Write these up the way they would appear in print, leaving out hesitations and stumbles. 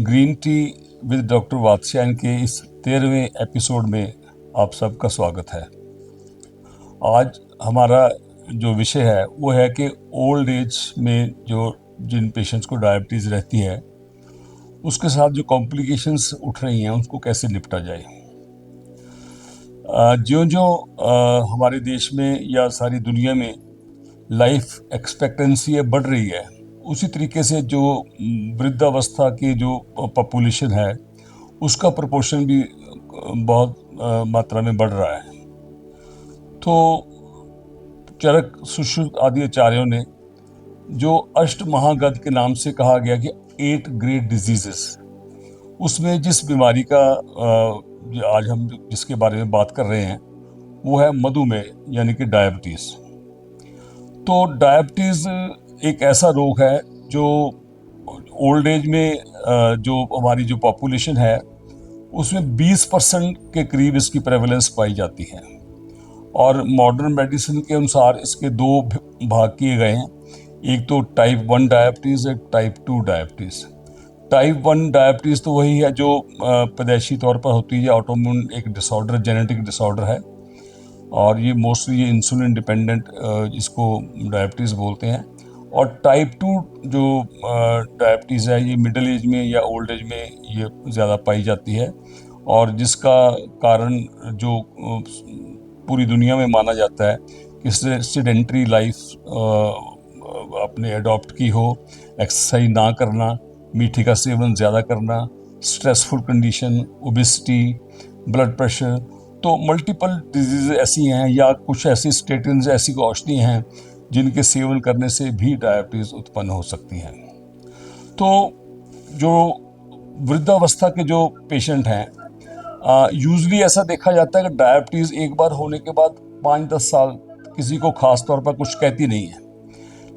Green tea with doctor Vatsyayan के इस 13वें episode में आप सबका स्वागत है। आज हमारा जो विषय है वो है कि ओल्ड एज में जिन पेशेंट्स को डायबिटीज़ रहती है उसके साथ जो कॉम्प्लिकेशंस उठ रही हैं उसको कैसे निपटा जाए। ज्यों ज्यों हमारे देश में या सारी दुनिया में लाइफ एक्सपेक्टेंसी बढ़ रही है, उसी तरीके से जो वृद्धावस्था की जो पॉपुलेशन है उसका प्रोपोर्शन भी बहुत मात्रा में बढ़ रहा है। तो चरक सुश्रुत आदि आचार्यों ने जो अष्ट महागध के नाम से कहा गया कि 8 ग्रेट डिजीजेस, उसमें जिस बीमारी का आज हम जिसके बारे में बात कर रहे हैं वो है मधुमेह यानी कि डायबिटीज़। तो डायबिटीज़ एक ऐसा रोग है जो ओल्ड एज में जो हमारी जो पॉपुलेशन है उसमें 20% के करीब इसकी प्रेवलेंस पाई जाती है। और मॉडर्न मेडिसिन के अनुसार इसके 2 भाग किए गए हैं, एक तो टाइप 1 डायबिटीज़, एक टाइप 2 डायबिटीज़। टाइप 1 डायबिटीज़ तो वही है जो पैदाइशी तौर पर होती है, ऑटोइम्यून एक डिसऑर्डर, जेनेटिक डिसऑर्डर है, और ये मोस्टली ये इंसुलिन डिपेंडेंट इसको डायबिटीज़ बोलते हैं। और टाइप 2 जो डायबिटीज़ है ये मिडिल एज में या ओल्ड एज में ये ज़्यादा पाई जाती है, और जिसका कारण जो पूरी दुनिया में माना जाता है कि सेडेंटरी लाइफ आपने अडॉप्ट की हो, एक्सरसाइज ना करना, मीठे का सेवन ज़्यादा करना, stressful condition, obesity, blood pressure. तो मल्टीपल डिजीज़ ऐसी हैं या कुछ ऐसी स्टेटिन्स, ऐसी औषधियाँ हैं जिनके सेवन करने से भी डायबिटीज़ उत्पन्न हो सकती हैं। तो जो वृद्धावस्था के जो पेशेंट हैं, यूजली ऐसा देखा जाता है कि डायबिटीज़ एक बार होने के बाद 5-10 साल किसी को ख़ास तौर पर कुछ कहती नहीं है,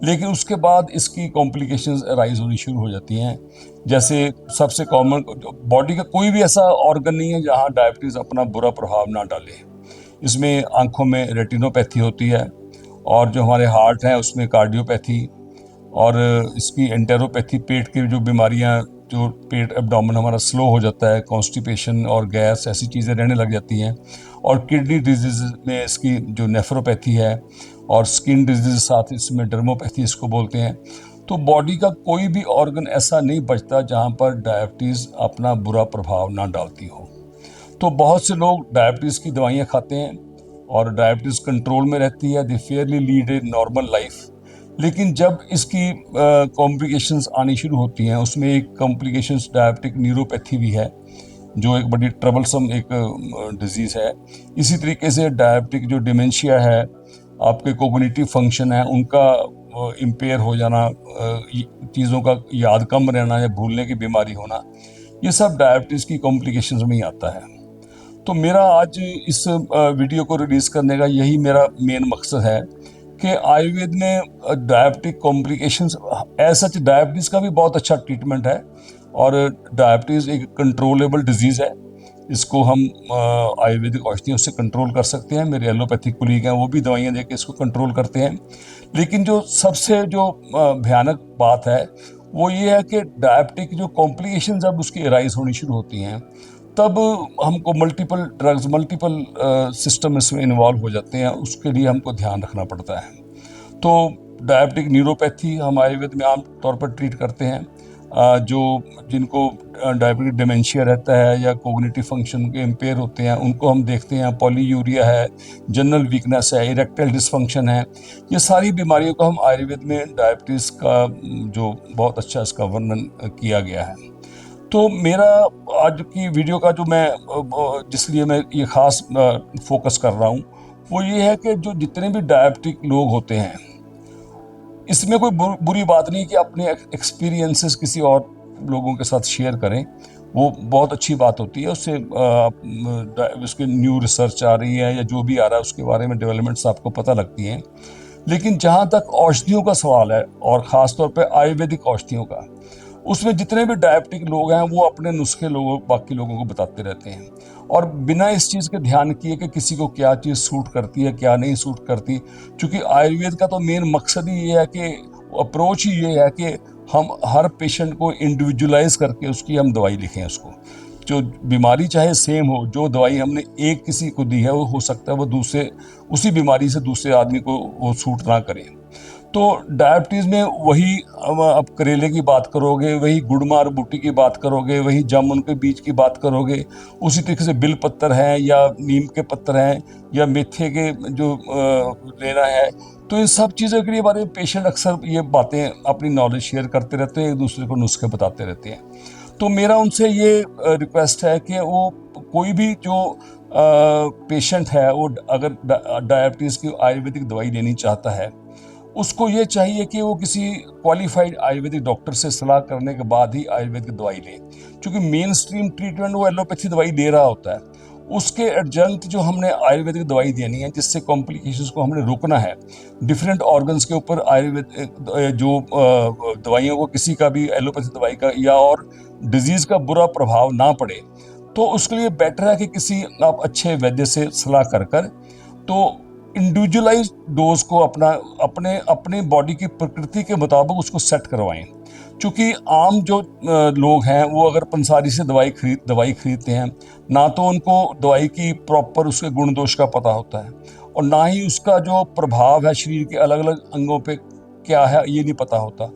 लेकिन उसके बाद इसकी कॉम्प्लिकेशंस अराइज होनी शुरू हो जाती हैं। जैसे सबसे कॉमन, बॉडी का कोई भी ऐसा ऑर्गन नहीं है जहां डायबिटीज़ अपना बुरा प्रभाव ना डाले। इसमें आंखों में रेटिनोपैथी होती है, और जो हमारे हार्ट है उसमें कार्डियोपैथी, और इसकी एंटेरोपैथी, पेट की जो बीमारियां, जो पेट एब्डोमेन हमारा स्लो हो जाता है, कॉन्स्टिपेशन और गैस ऐसी चीज़ें रहने लग जाती हैं। और किडनी डिजीज़ में इसकी जो नेफ्रोपैथी है, और स्किन डिजीज़ साथ इसमें डर्मोपैथी इसको बोलते हैं। तो बॉडी का कोई भी ऑर्गन ऐसा नहीं बचता जहां पर डायबिटीज़ अपना बुरा प्रभाव ना डालती हो। तो बहुत से लोग डायबिटीज़ की दवाइयाँ खाते हैं और डायबिटीज़ कंट्रोल में रहती है, they fairly lead a normal life. लेकिन जब इसकी कॉम्प्लिकेशंस आनी शुरू होती हैं, उसमें एक कॉम्प्लिकेशंस डायबिटिक न्यूरोपैथी भी है जो एक बड़ी ट्रबलसम एक डिजीज़ है। इसी तरीके से डायबिटिक जो डिमेंशिया है, आपके कोग्निटिव फंक्शन है उनका इम्पेयर हो जाना, चीज़ों का याद कम रहना या भूलने की बीमारी होना, ये सब डायबिटीज़ की कॉम्प्लिकेशंस में ही आता है। तो मेरा आज इस वीडियो को रिलीज़ करने का यही मेरा मेन मकसद है कि आयुर्वेद में diabetic complications, as such diabetes का भी बहुत अच्छा ट्रीटमेंट है, और डायबिटीज़ एक कंट्रोलेबल डिजीज़ है। इसको हम आयुर्वेदिक औषधियों से कंट्रोल कर सकते हैं। मेरे एलोपैथिक कुलीग हैं वो भी दवाइयाँ देके इसको कंट्रोल करते हैं। लेकिन जो सबसे जो भयानक बात है वो ये है कि डायबिटिक जो कॉम्प्लिकेशन जब उसकी अराइज होनी शुरू होती हैं, तब हमको मल्टीपल ड्रग्स, मल्टीपल सिस्टम इसमें इन्वॉल्व हो जाते हैं, उसके लिए हमको ध्यान रखना पड़ता है। तो डायबिटिक न्यूरोपैथी हम आयुर्वेद में आम तौर पर ट्रीट करते हैं। जो जिनको डायबिटिक डिमेंशिया रहता है या कोग्निटिव फंक्शन के इम्पेयर होते हैं उनको हम देखते हैं। पॉलीयूरिया है, जनरल वीकनेस है, इरेक्टाइल डिसफंक्शन है, ये सारी बीमारियों को हम आयुर्वेद में डायबिटीज़ का जो बहुत अच्छा इसका वर्णन किया गया है। तो मेरा आज की वीडियो का जो मैं जिसलिए मैं ये ख़ास फोकस कर रहा हूँ वो ये है कि जो जितने भी डायबिटिक लोग होते हैं, इसमें कोई बुरी बात नहीं कि अपने एक्सपीरियंसेस किसी और लोगों के साथ शेयर करें, वो बहुत अच्छी बात होती है। उससे उसके न्यू रिसर्च आ रही है या जो भी आ रहा है उसके बारे में डेवलपमेंट्स आपको पता लगती हैं। लेकिन जहाँ तक औषधियों का सवाल है, और ख़ास तौर पे आयुर्वेदिक औषधियों का, उसमें जितने भी डायबिटिक लोग हैं वो अपने नुस्खे बाकी लोगों को बताते रहते हैं, और बिना इस चीज़ के ध्यान किए कि किसी को क्या चीज़ सूट करती है क्या नहीं सूट करती। क्योंकि आयुर्वेद का तो मेन मकसद ही ये है कि अप्रोच ही ये है कि हम हर पेशेंट को इंडिविजुअलाइज करके उसकी हम दवाई लिखें। उसको जो बीमारी चाहे सेम हो, जो दवाई हमने एक किसी को दी है वो हो सकता है वो दूसरे उसी बीमारी से दूसरे आदमी को वो सूट ना करे। तो डायबिटीज़ में वही अब करेले की बात करोगे, वही गुड़मार बूटी की बात करोगे, वही जामुन के बीज की बात करोगे, उसी तरीके से बिल पत्तर हैं या नीम के पत्तर हैं या मेथे के जो लेना है। तो इन सब चीज़ों के लिए बारे में पेशेंट अक्सर ये बातें अपनी नॉलेज शेयर करते रहते हैं, एक दूसरे को नुस्खे बताते रहते हैं। तो मेरा उनसे ये रिक्वेस्ट है कि वो कोई भी जो पेशेंट है वो अगर डायबिटीज़ की आयुर्वेदिक दवाई लेनी चाहता है, उसको ये चाहिए कि वो किसी क्वालिफाइड आयुर्वेदिक डॉक्टर से सलाह करने के बाद ही आयुर्वेदिक दवाई ले, क्योंकि मेन स्ट्रीम ट्रीटमेंट वो एलोपैथी दवाई दे रहा होता है। उसके एडजंक्ट जो हमने आयुर्वेदिक दवाई देनी है, जिससे कॉम्प्लिकेशंस को हमने रोकना है, डिफरेंट ऑर्गन्स के ऊपर आयुर्वेद जो दवाइयों को किसी का भी एलोपैथी दवाई का या और डिजीज़ का बुरा प्रभाव ना पड़े, तो उसके लिए बेटर है कि किसी आप अच्छे वैद्य से सलाह कर तो इंडिविजुअलाइज डोज को अपने अपने बॉडी की प्रकृति के मुताबिक उसको सेट करवाएं। क्योंकि आम जो लोग हैं वो अगर पंसारी से दवाई खरीदते हैं, ना तो उनको दवाई की प्रॉपर उसके गुण दोष का पता होता है और ना ही उसका जो प्रभाव है शरीर के अलग अलग अंगों पे क्या है ये नहीं पता होता।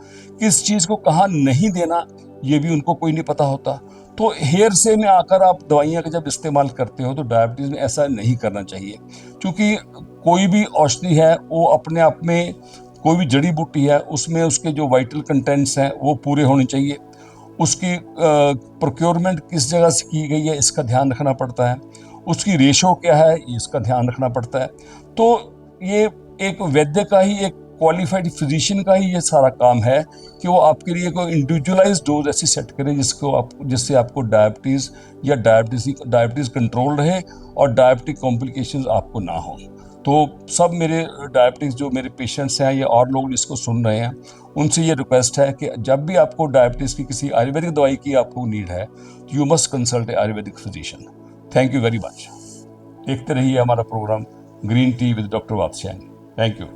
किस चीज़ को कहाँ नहीं देना ये भी उनको कोई नहीं पता होता। तो हेयर से में आकर आप दवाइयाँ का जब इस्तेमाल करते हो तो डायबिटीज़ में ऐसा नहीं करना चाहिए, क्योंकि कोई भी औषधि है वो अपने आप में, कोई भी जड़ी बूटी है उसमें उसके जो वाइटल कंटेंट्स हैं वो पूरे होने चाहिए। उसकी प्रोक्योरमेंट किस जगह से की गई है इसका ध्यान रखना पड़ता है, उसकी रेशो क्या है इसका ध्यान रखना पड़ता है। तो ये एक वैद्य का ही, एक क्वालिफाइड फिजिशियन का ही ये सारा काम है कि वो आपके लिए कोई इंडिविजुअलाइज डोज ऐसी सेट करे जिससे आपको डायबिटीज़ कंट्रोल रहे और डायबिटिक कॉम्प्लिकेशंस आपको ना हो। तो सब मेरे डायबिटिक्स जो मेरे पेशेंट्स हैं या और लोग जिसको सुन रहे हैं उनसे ये रिक्वेस्ट है कि जब भी आपको डायबिटीज़ की किसी आयुर्वेदिक दवाई की आपको नीड है, you must consult a Ayurvedic physician. Thank you very much. देखते रहिए हमारा programme green tea with doctor Vatsyayan. Thank you.